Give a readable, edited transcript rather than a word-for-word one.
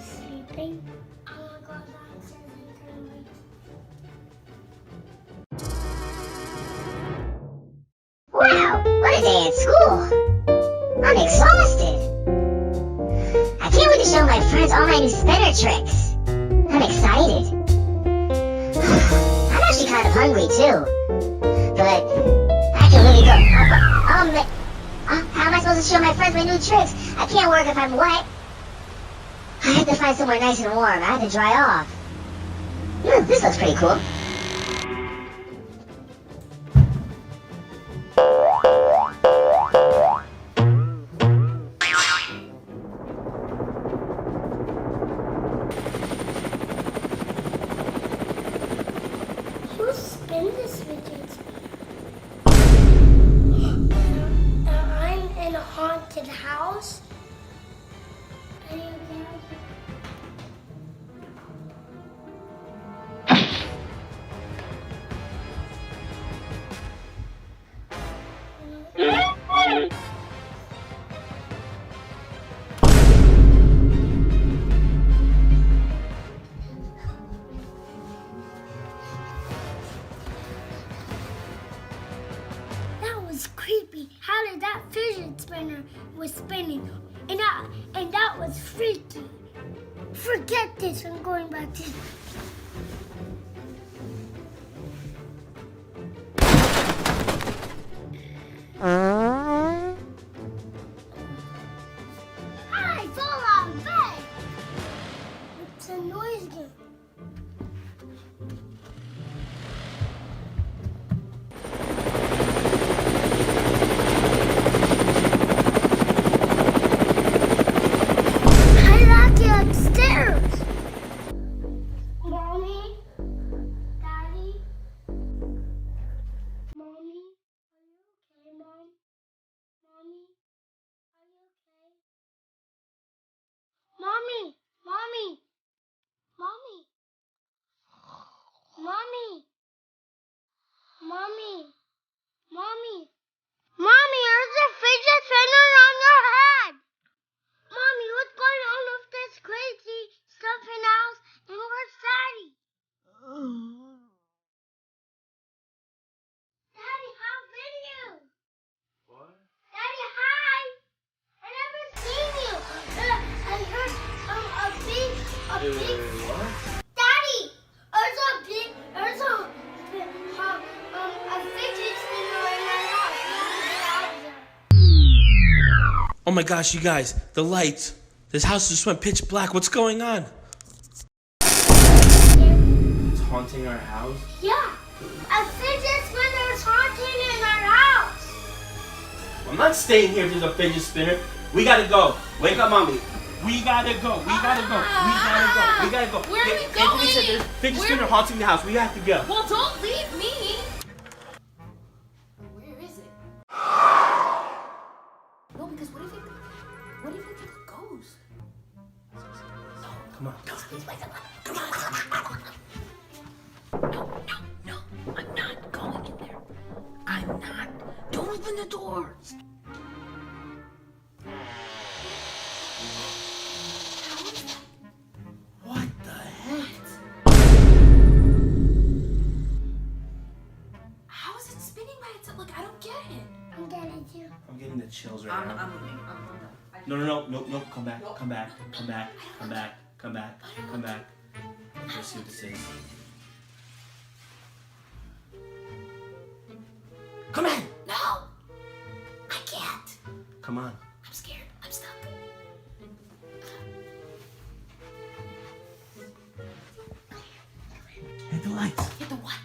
still sleeping? I'm gonna go downstairs and turn the lights. Wow, what a day at school. I'm exhausted. I can't wait to show my friends all my new spinner tricks. I'm excited. I'm actually kind of hungry too. But I can really go. How am I supposed to show my friends my new tricks? I can't work if I'm wet. I have to find somewhere nice and warm. I have to dry off. This looks pretty cool. Who spin this fidget spinner? I'm in a haunted house. Are you okay? That was creepy. How did that fidget spinner was spinning? And that was freaky. Forget this. I'm going back to. Hi, fall out of bed. It's a noise game. Upstairs. Mommy? Daddy? Mommy? Are you okay, Mom? Mommy? Are you okay? Mommy? Mommy? Mommy? Mommy? Mommy? Mommy? Mommy, there's a fidget spinner on your head! Mommy, what's going on with this crazy stuff in the house? And where's Daddy? Daddy, how been you? What? Daddy, hi! I never seen you. I heard a big. What? Daddy, there's a fidget spinner in my house. You have to get out of there. Oh my gosh, you guys, the lights. This house just went pitch black. What's going on? It's haunting our house? Yeah, a fidget spinner is haunting in our house. I'm not staying here if there's a fidget spinner. We gotta go. Wake up, mommy. We gotta go. We gotta go. We gotta go. Where are we Anthony said there's a fidget spinner haunting the house. We have to go. Well, don't leave me. Where is it? No, because what if it's a ghost? Come on. No, I'm not going in there. I'm not. Don't open the doors. What the heck? How is it spinning by itself? Like, I don't get it. I'm getting you. I'm getting the chills right now. I'm moving. I'm done. No. Come back. Let's see what this is. Come on. No! I can't. Come on. I'm scared. I'm stuck. Hit the lights. Hit the what?